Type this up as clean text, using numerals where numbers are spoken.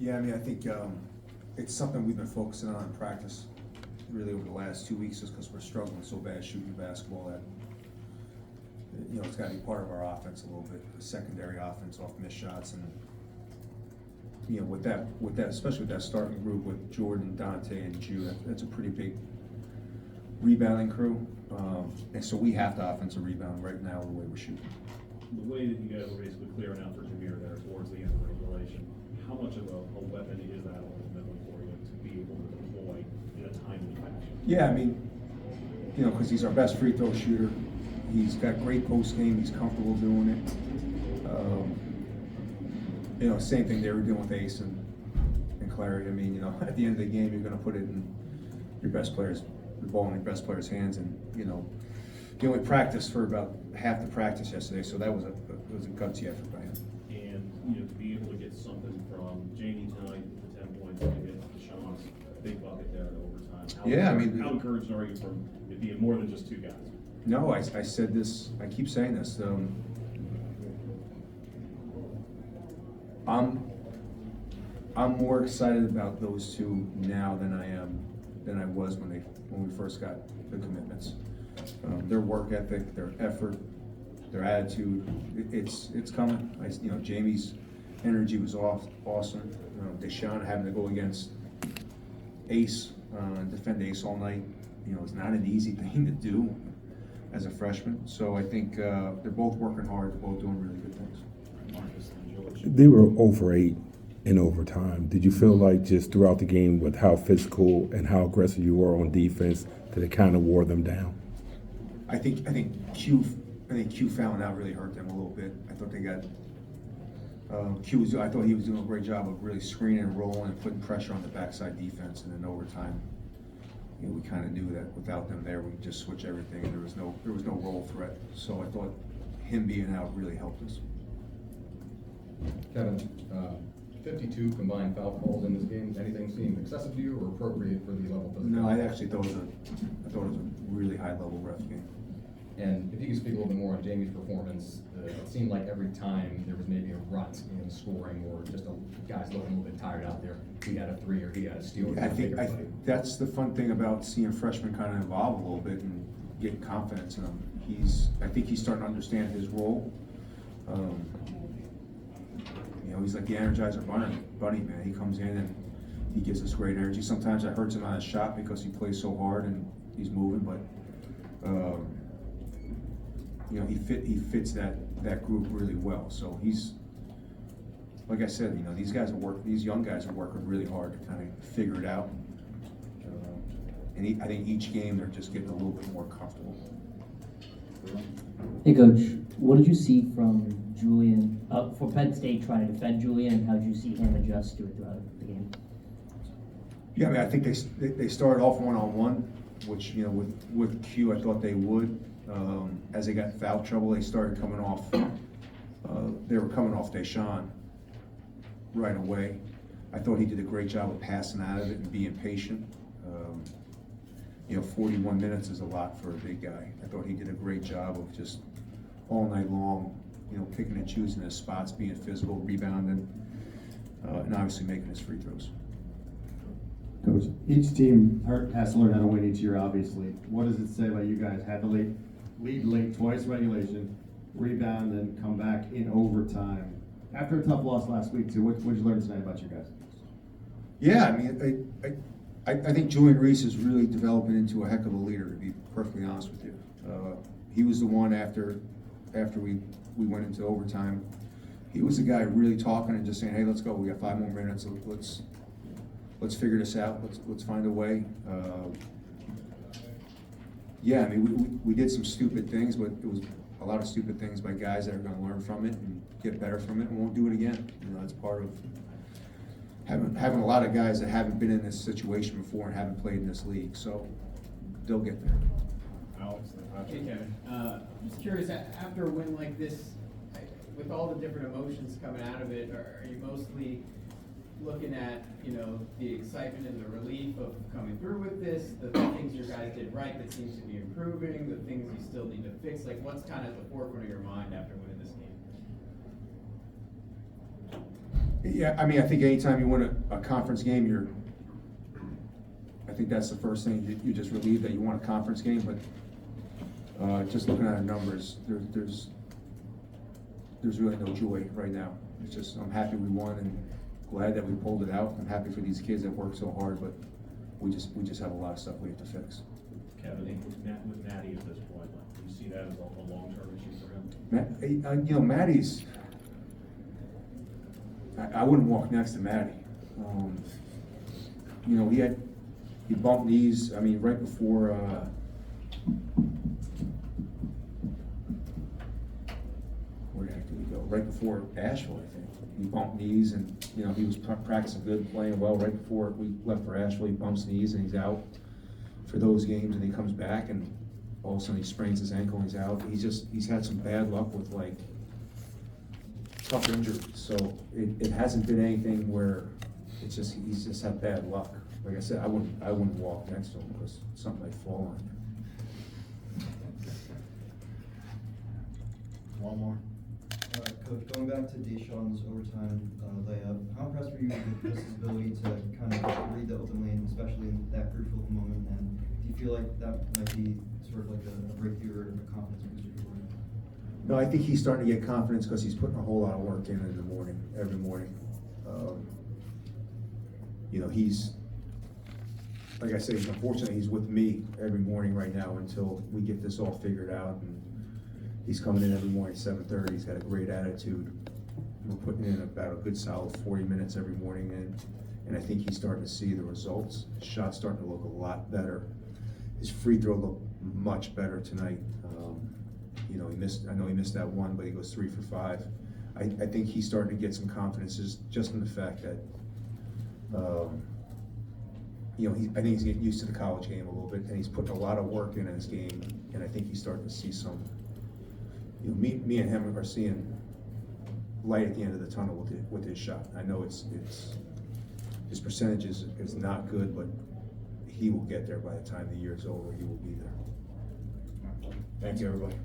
Yeah, I mean, I think it's something we've been focusing on in practice really over the last 2 weeks, just because we're struggling so bad shooting the basketball that, you know, it's got to be part of our offense a little bit, the secondary offense off missed shots. And, you know, with that, especially with that starting group with Jordan, Dante, and Jew, that's a pretty big rebounding crew. And so we have to offensive rebound right now the way we're shooting. The way that you guys were basically clearing out for Jameer there towards the end of regulation, how much of a weapon is that ultimately for you to be able to deploy in a timely fashion? Yeah, I mean, you know, because he's our best free throw shooter. He's got great post game. He's comfortable doing it. You know, same thing they were doing with Ace and Clary. I mean, you know, at the end of the game, you're going to put it in the ball in your best player's hands. And, you know, he only practiced for about half the practice yesterday, so that was a gutsy effort by him. And, you know, to be able to get something from Jamie tonight, the 10 points, and get Deshaun's big bucket there in overtime. How encouraged are you from it being more than just two guys? No, I said this, I keep saying this. I'm more excited about those two now than I was when we first got the commitments. Their work ethic, their effort, their attitude, it's coming. You know, Jamie's energy was awesome. Deshaun having to go against Ace and defend Ace all night, you know, it's not an easy thing to do as a freshman. So I think they're both working hard. They're both doing really good things. Marcus and George. They were over 8 in overtime. Did you feel like just throughout the game with how physical and how aggressive you were on defense that it kind of wore them down? I think Q fouling out really hurt them a little bit. I thought they got I thought he was doing a great job of really screening and rolling and putting pressure on the backside defense. And then overtime, you know, we kind of knew that without them there, we'd just switch everything, and there was no roll threat. So I thought him being out really helped us. Kevin, 52 combined foul calls in this game. Anything seem excessive to you or appropriate for the level of No, I actually thought it was a really high level ref game. And if you could speak a little bit more on Jamie's performance, it seemed like every time there was maybe a rut in scoring or just guys looking a little bit tired out there, he had a three or he had a steal. I think that's the fun thing about seeing freshmen kind of evolve a little bit and getting confidence in him. I think he's starting to understand his role. You know, he's like the Energizer bunny, man. He comes in and he gives us great energy. Sometimes that hurts him on his shot because he plays so hard and he's moving, but you know, he fits that group really well. So he's, like I said, you know, these young guys are working really hard to kind of figure it out. And I think each game they're just getting a little bit more comfortable. Hey Coach, what did you see from Julian for Penn State trying to defend Julian, and how did you see him adjust to it throughout the game? Yeah, I mean, I think they started off one-on-one, which, you know, with Q, I thought they would. As they got in foul trouble, they started coming off. They were coming off Deshaun right away. I thought he did a great job of passing out of it and being patient. You know, 41 minutes is a lot for a big guy. I thought he did a great job of just all night long, you know, picking and choosing his spots, being physical, rebounding, and obviously making his free throws. Coach, each team has to learn how to win each year, obviously. What does it say about you guys? Had to lead late twice regulation, rebound, and come back in overtime. After a tough loss last week, too, what did you learn tonight about you guys? Yeah, I mean, I think Julian Reese is really developing into a heck of a leader, to be perfectly honest with you. He was the one after we went into overtime. He was the guy really talking and just saying, "Hey, let's go. We got 5 more minutes. Let's figure this out. Let's find a way." Yeah, I mean, we did some stupid things, but it was a lot of stupid things by guys that are going to learn from it and get better from it and won't do it again. You know, that's part of having a lot of guys that haven't been in this situation before and haven't played in this league. So they'll get there. Alex, Hey Kevin, just curious, after a win like this, with all the different emotions coming out of it, are you mostly looking at, you know, the excitement and the relief of coming through with this, the things your guys did right that seems to be improving, the things you still need to fix? Like, what's kind of at the forefront of your mind after winning this game? Yeah, I mean, I think anytime you win a conference game, I think that's the first thing, you're just relieved that you won a conference game, but just looking at our numbers, there's really no joy right now. It's just, I'm happy we won and glad that we pulled it out. I'm happy for these kids that worked so hard, but we just have a lot of stuff we have to fix. Kevin, with Matty at this point, do you see that as a long-term issue for him? You know, Matty's, I wouldn't walk next to Matty. You know, he bumped knees, I mean, right before, where the heck did he go? Right before Asheville, I think. He bumped knees and, you know, he was practicing good, playing well. Right before we left for Asheville, he bumps knees and he's out for those games, and he comes back and all of a sudden he sprains his ankle and he's out. He's had some bad luck with like tough injuries. So it hasn't been anything where he's just had bad luck. Like I said, I wouldn't walk next to him because something might fall on him. One more. Coach, going back to Deshaun's overtime layup, how impressed were you with his ability to kind of read the open lane, especially in that crucial moment? And do you feel like that might be sort of like a breakthrough or a confidence booster for him? No, I think he's starting to get confidence because he's putting a whole lot of work in the morning, every morning. You know, like I say, unfortunately, he's with me every morning right now until we get this all figured out. And he's coming in every morning, 7:30. He's got a great attitude. We're putting in about a good solid 40 minutes every morning, and I think he's starting to see the results. His shot's starting to look a lot better. His free throw looked much better tonight. You know, I know he missed that one, but he goes 3 for 5. I think he's starting to get some confidence just in the fact that, you know, I think he's getting used to the college game a little bit, and he's putting a lot of work in his game, and I think he's starting to see some. You know, me and him are seeing light at the end of the tunnel with his shot. I know it's his percentage is not good, but he will get there by the time the year's over. He will be there. Thank you, everybody.